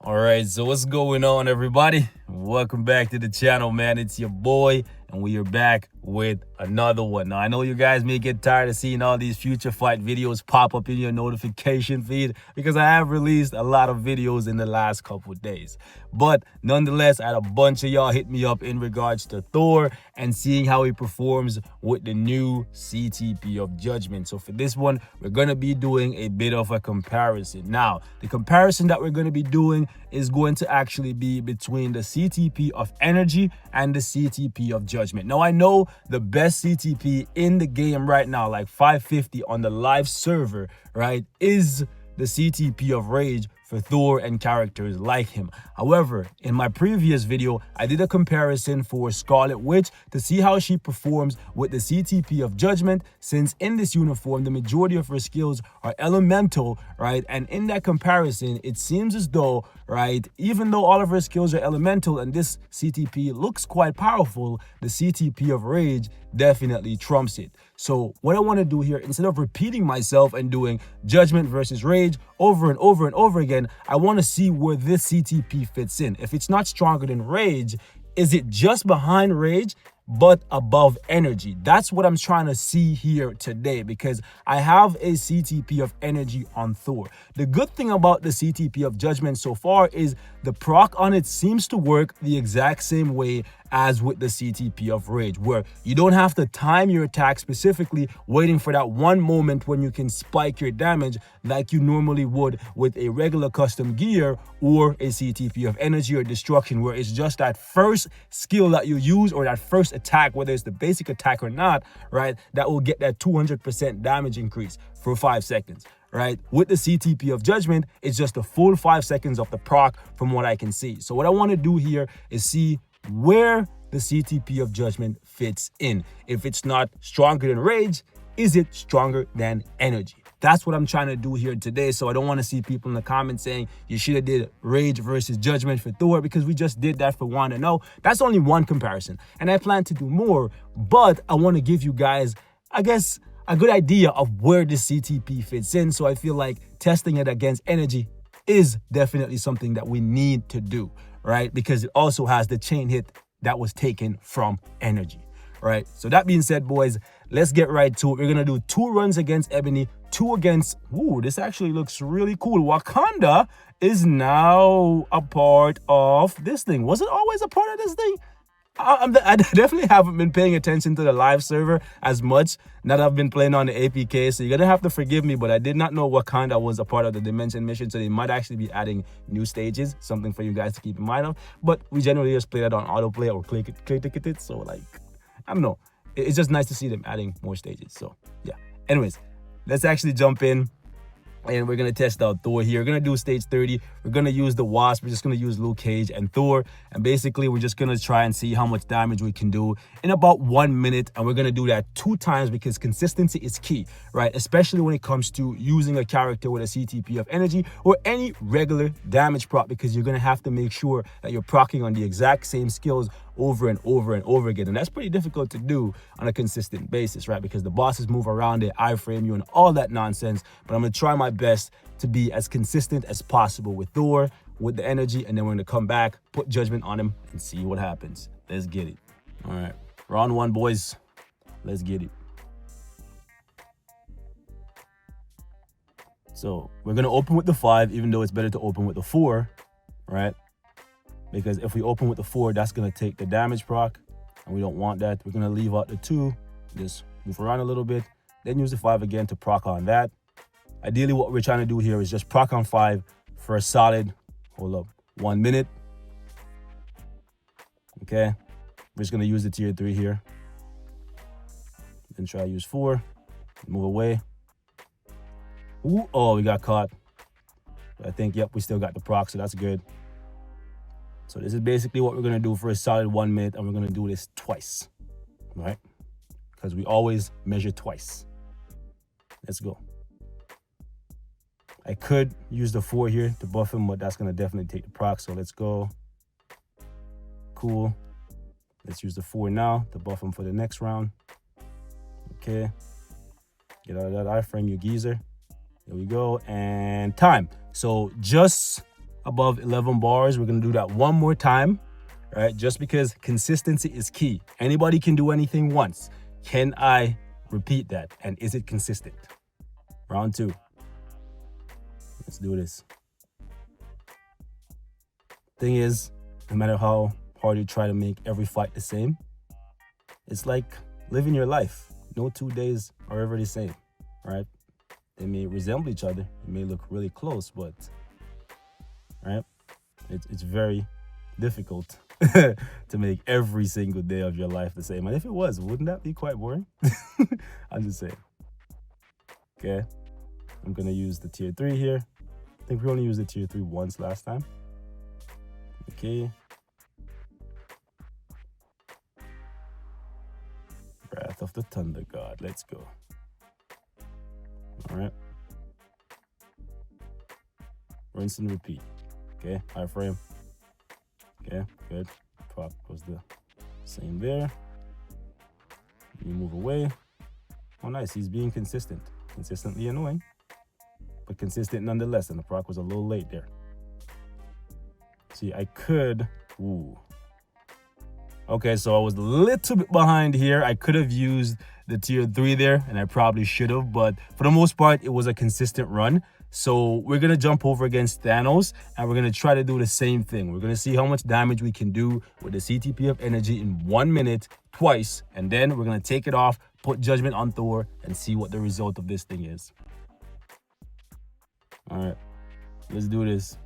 All right, so what's going on, everybody? Welcome back to the channel, man. It's your boy, and we are back with another one. Now, I know you guys may get tired of seeing all these future fight videos pop up in your notification feed because I have released a lot of videos in the last couple of days. But nonetheless, I had a bunch of y'all hit me up in regards to Thor and seeing how he performs with the new CTP of Judgment. So for this one, we're going to be doing a bit of a comparison. Now, the comparison that we're going to be doing is going to actually be between the CTP of Energy and the CTP of Judgment. Now, I know the best CTP in the game right now, like 550 on the live server, right, is the CTP of Rage for Thor and characters like him. However, in my previous video, I did a comparison for Scarlet Witch to see how she performs with the CTP of Judgment, since in this uniform, the majority of her skills are elemental, right? And in that comparison, it seems as though, right, even though all of her skills are elemental and this CTP looks quite powerful, the CTP of Rage definitely trumps it. So what I want to do here, instead of repeating myself and doing Judgment versus Rage over and over and over again, I want to see where this CTP fits in. If it's not stronger than Rage, is it just behind Rage but above Energy? That's what I'm trying to see here today, because I have a CTP of Energy on Thor. The good thing about the CTP of Judgment so far is the proc on it seems to work the exact same way as with the CTP of Rage, where you don't have to time your attack specifically, waiting for that one moment when you can spike your damage like you normally would with a regular custom gear or a CTP of Energy or Destruction, where it's just that first skill that you use or that first attack, whether it's the basic attack or not, right, that will get that 200% damage increase for 5 seconds. Right? With the CTP of Judgment, it's just a full 5 seconds of the proc from what I can see. So what I want to do here is see where the CTP of Judgment fits in. If it's not stronger than Rage, is it stronger than Energy? That's what I'm trying to do here today. So I don't want to see people in the comments saying you should have did Rage versus Judgment for Thor, because we just did that for one. And no, that's only one comparison. And I plan to do more, but I want to give you guys, I guess, a good idea of where the CTP fits in. So I feel like testing it against Energy is definitely something that we need to do, right? Because it also has the chain hit that was taken from Energy, right? So that being said, boys, let's get right to it. We're going to do 2 runs against Ebony, 2 against, ooh, this actually looks really cool. Wakanda is now a part of this thing. Was it always a part of this thing? I definitely haven't been paying attention to the live server as much now that I've been playing on the APK, so you're gonna have to forgive me, but I did not know Wakanda was a part of the Dimension mission, so they might actually be adding new stages, something for you guys to keep in mind of. But we generally just play that on autoplay or click it, so like, I don't know. It's just nice to see them adding more stages, so yeah. Anyways, let's actually jump in. And we're going to test out Thor here. We're going to do stage 30. We're going to use the Wasp. We're just going to use Luke Cage and Thor. And basically, we're just going to try and see how much damage we can do in about 1 minute. And we're going to do that 2 times because consistency is key, right? Especially when it comes to using a character with a CTP of Energy or any regular damage prop, because you're going to have to make sure that you're proccing on the exact same skills over and over and over again. And that's pretty difficult to do on a consistent basis, right? Because the bosses move around, they iframe you and all that nonsense. But I'm going to try my best to be as consistent as possible with Thor, with the Energy, and then we're going to come back, put Judgment on him, and see what happens. Let's get it. All right. Round 1, boys. Let's get it. So we're going to open with the 5, even though it's better to open with the 4, right? Because if we open with the 4, that's going to take the damage proc, and we don't want that. We're going to leave out the 2, just move around a little bit, then use the 5 again to proc on that. Ideally, what we're trying to do here is just proc on 5 for a solid, 1 minute. Okay, we're just going to use the tier 3 here. Then try to use 4, move away. Ooh, oh, we got caught. But I think, yep, we still got the proc, so that's good. So this is basically what we're going to do for a solid 1 minute, and we're going to do this twice, right? Because we always measure twice. Let's go. I could use the 4 here to buff him, but that's going to definitely take the proc, so let's go. Cool. Let's use the 4 now to buff him for the next round. Okay. Get out of that iframe, you geezer. There we go, and time. So just above 11 bars. We're going to do that one more time, right? Just because consistency is key. Anybody can do anything once. Can I repeat that? And is it consistent? Round 2. Let's do this. Thing is, no matter how hard you try to make every fight the same, it's like living your life. No 2 days are ever the same, right? They may resemble each other. It may look really close, but right? It's very difficult to make every single day of your life the same. And if it was, wouldn't that be quite boring? I'm just saying. Okay, I'm gonna use the tier 3 here. I think we only used the tier 3 once last time. Okay. Wrath of the Thunder God. Let's go. All right. Rinse and repeat. Okay, iframe. Okay, good. Prop was the same there. You move away. Oh, nice. He's being consistent. Consistently annoying, but consistent nonetheless. And the proc was a little late there. See, I could. Ooh. Okay, so I was a little bit behind here. I could have used the tier 3 there, and I probably should have, but for the most part, it was a consistent run. So we're going to jump over against Thanos, and we're going to try to do the same thing. We're going to see how much damage we can do with the CTP of energy in 1 minute, twice, and then we're going to take it off, put Judgment on Thor, and see what the result of this thing is. All right, let's do this.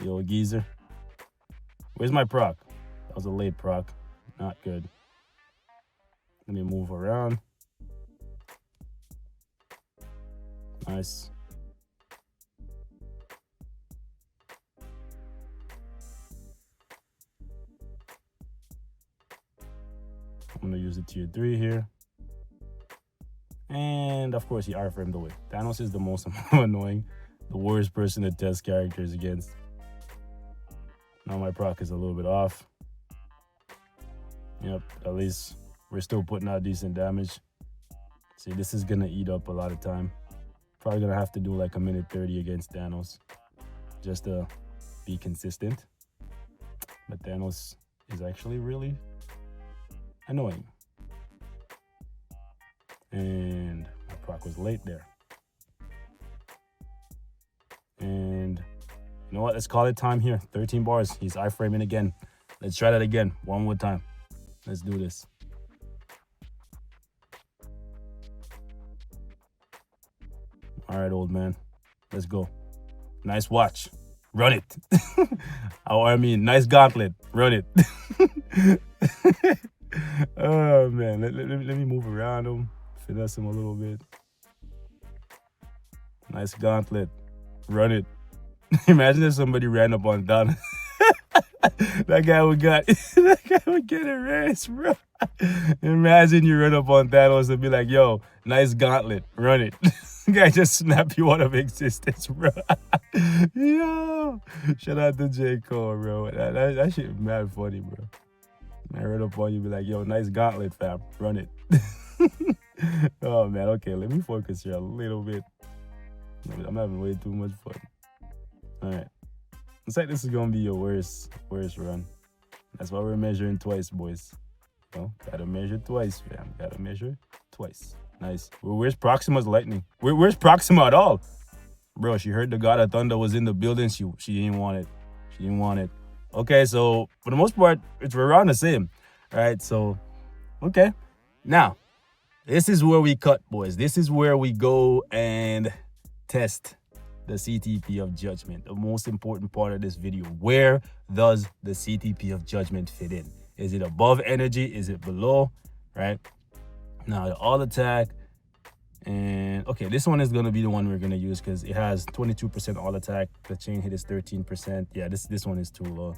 Yo, geezer. Where's my proc? That was a late proc. Not good. Let me move around. Nice. I'm gonna use the tier 3 here. And of course he R-framed away. Thanos is the most annoying, the worst person to test characters against. Now my proc is a little bit off. Yep, at least we're still putting out decent damage. See, this is gonna eat up a lot of time. Probably gonna have to do like a minute 30 against Thanos just to be consistent. But Thanos is actually really annoying. And my proc was late there. And you know what? Let's call it time here. 13 bars. He's iframing again. Let's try that again. One more time. Let's do this. All right, old man. Let's go. Nice watch. Run it. I mean, nice gauntlet. Run it. Oh, man. Let me move around him. Finesse him a little bit. Nice gauntlet. Run it. Imagine if somebody ran up on Don. That guy would get erased, bro. Imagine you run up on Thanos and be like, yo, nice gauntlet, run it. Guy just snap you out of existence, bro. Yo, shout out to J. Cole, bro. That shit is mad funny, bro. I run up on you, be like, yo, nice gauntlet, fam, run it. Oh, man, okay, let me focus here a little bit. I'm having way too much fun. All right. Looks like this is gonna be your worst run. That's why we're measuring twice, boys. You know, gotta measure twice, fam. Gotta measure twice. Nice. Where's Proxima's lightning? Where's Proxima at all? Bro, she heard the God of Thunder was in the building. She didn't want it. She didn't want it. Okay, so for the most part, we're around the same. All right, so okay. Now, this is where we cut, boys. This is where we go and test the CTP of Judgment, the most important part of this video. Where does the CTP of Judgment fit in? Is it above energy? Is it below? Right now, the all attack, and okay, this one is going to be the one we're going to use because it has 22% all attack. The chain hit is 13%. Yeah, this one is too low.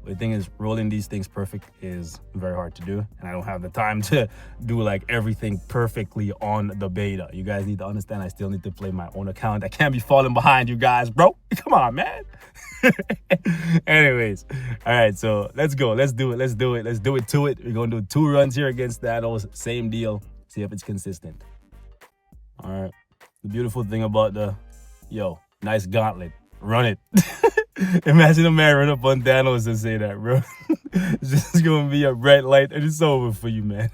But the thing is, rolling these things perfect is very hard to do, and I don't have the time to do like everything perfectly on the beta. You guys need to understand, I still need to play my own account. I can't be falling behind you guys, bro. Come on, man. Anyways, all right, so let's go. Let's do it. Let's do it. Let's do it to it. We're gonna do 2 runs here against Thanos. Same deal. See if it's consistent. All right. The beautiful thing about the, yo, nice gauntlet. Run it. Imagine a man run up on Thanos and say that, bro. It's just gonna be a bright light and it's over for you, man.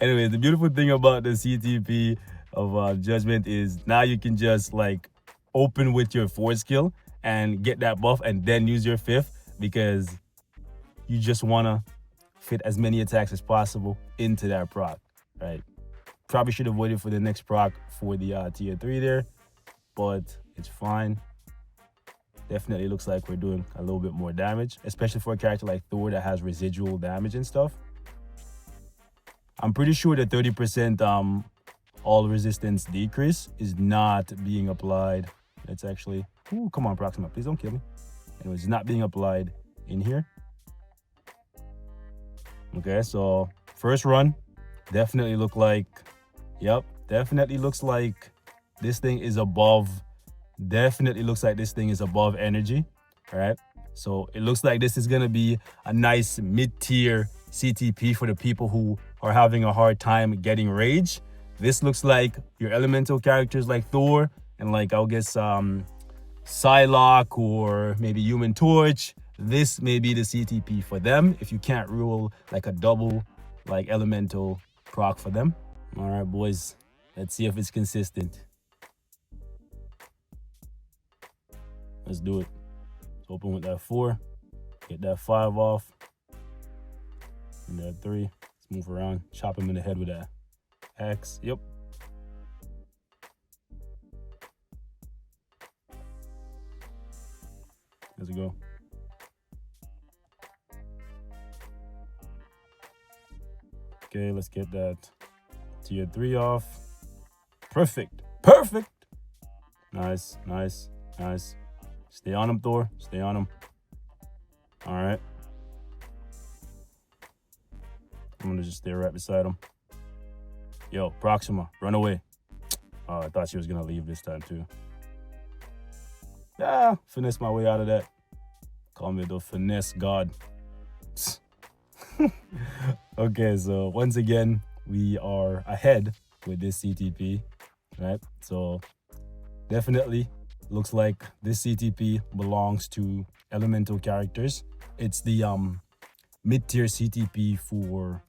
Anyway, the beautiful thing about the CTP of Judgment is now you can just like open with your 4th skill and get that buff and then use your 5th because you just wanna fit as many attacks as possible into that proc, right? Probably should have waited for the next proc for the tier 3 there, but it's fine. Definitely looks like we're doing a little bit more damage, especially for a character like Thor that has residual damage and stuff. I'm pretty sure the 30% all resistance decrease is not being applied. It's actually, ooh, come on, Proxima, please don't kill me. Anyway, it's not being applied in here. Okay, so first run, definitely look like, yep, definitely looks like this thing is above, definitely looks like this thing is above energy, all right? So it looks like this is gonna be a nice mid-tier CTP for the people who are having a hard time getting rage. This looks like your elemental characters like Thor and like, I guess, Psylocke or maybe Human Torch. This may be the CTP for them if you can't rule like a double like elemental proc for them. All right, boys, let's see if it's consistent. Let's do it. Let's open with that 4, get that 5 off, and that 3. Let's move around, chop him in the head with that X. Yep. Let's go. Okay, let's get that tier 3 off. Perfect. Perfect. Nice, nice, nice. Stay on him, Thor. Stay on him. All right. I'm gonna just stay right beside him. Yo, Proxima, run away. Oh, I thought she was gonna leave this time too. Ah, finesse my way out of that. Call me the finesse god. Okay, so once again, we are ahead with this CTP, right? So definitely looks like this CTP belongs to elemental characters. It's the mid-tier CTP for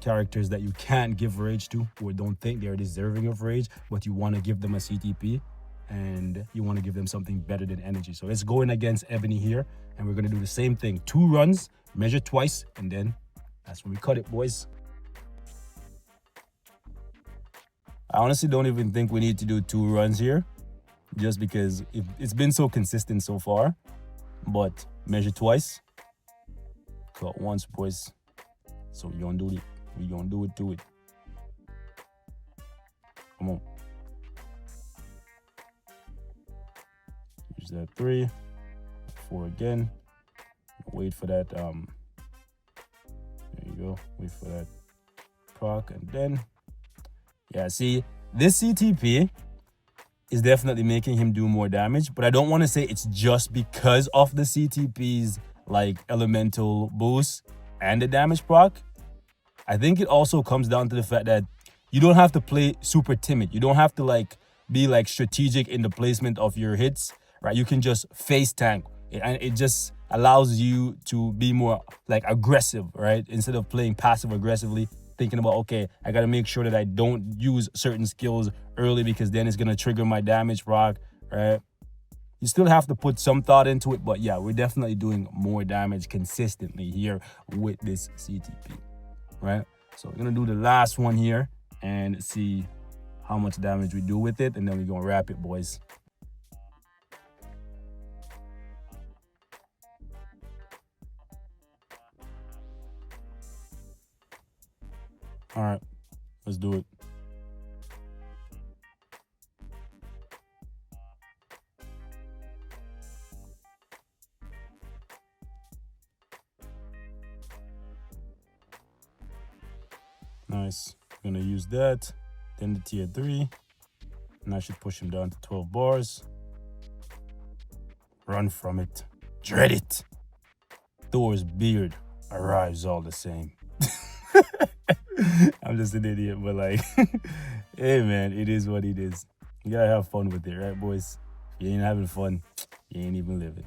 characters that you can't give rage to or don't think they're deserving of rage, but you want to give them a CTP and you want to give them something better than energy. So let's go in against Ebony here, and we're going to do the same thing. 2 runs, measure twice, and then that's when we cut it, boys. I honestly don't even think we need to do 2 runs here, just because it's been so consistent so far. But measure twice, cut once, boys. So we're gonna do it. We're gonna do it to it. Come on. Use that 3, 4 again. Wait for that. There you go. Wait for that proc, and then yeah. See, this CTP is definitely making him do more damage, but I don't want to say it's just because of the CTP's like elemental boost and the damage proc. I think it also comes down to the fact that you don't have to play super timid. You don't have to like be like strategic in the placement of your hits, right? You can just face tank, and it just allows you to be more like aggressive, right? Instead of playing passive aggressively, thinking about, okay, I got to make sure that I don't use certain skills early because then it's going to trigger my damage proc, right? You still have to put some thought into it, but yeah, we're definitely doing more damage consistently here with this CTP, right? So we're going to do the last one here and see how much damage we do with it, and then we're going to wrap it, boys. All right, let's do it. Nice. I'm gonna use that, then the tier 3, and I should push him down to 12 bars. Run from it. Dread it. Thor's beard arrives all the same. I'm just an idiot, but like, hey man, it is what it is. You gotta have fun with it, right, boys? If you ain't having fun, you ain't even living.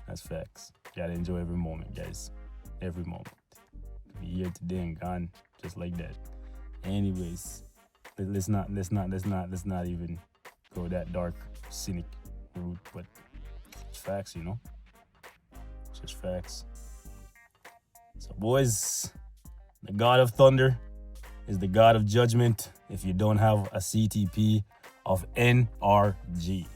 That's facts. Gotta enjoy every moment, guys. Every moment. Be here today and gone just like that. Anyways, let's not even go that dark, cynic route. But it's facts, you know. It's just facts. So, boys, the God of Thunder is the God of Judgment if you don't have a CTP of NRG.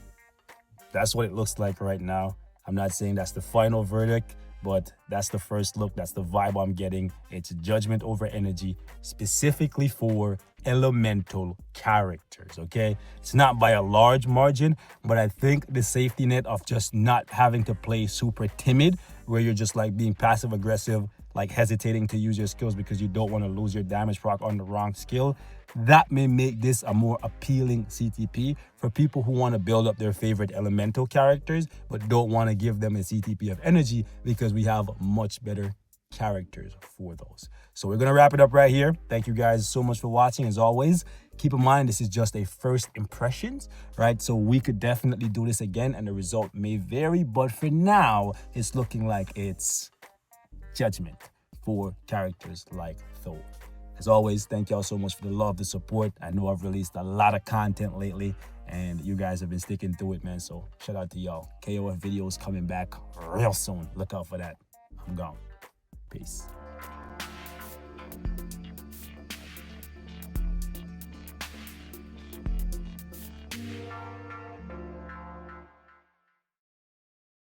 That's what it looks like right now. I'm not saying that's the final verdict, but that's the first look. That's the vibe I'm getting. It's judgment over energy, specifically for elemental characters, okay? It's not by a large margin, but I think the safety net of just not having to play super timid, where you're just like being passive aggressive, like hesitating to use your skills because you don't want to lose your damage proc on the wrong skill, that may make this a more appealing CTP for people who want to build up their favorite elemental characters but don't want to give them a CTP of energy, because we have much better characters for those. So we're going to wrap it up right here. Thank you guys so much for watching. As always, keep in mind this is just a first impressions, right? So we could definitely do this again and the result may vary, but for now it's looking like it's judgment for characters like Thor. As always, thank y'all so much for the love, the support. I know I've released a lot of content lately and you guys have been sticking to it, man. So shout out to y'all. KOF videos coming back real soon. Look out for that. I'm gone. Peace.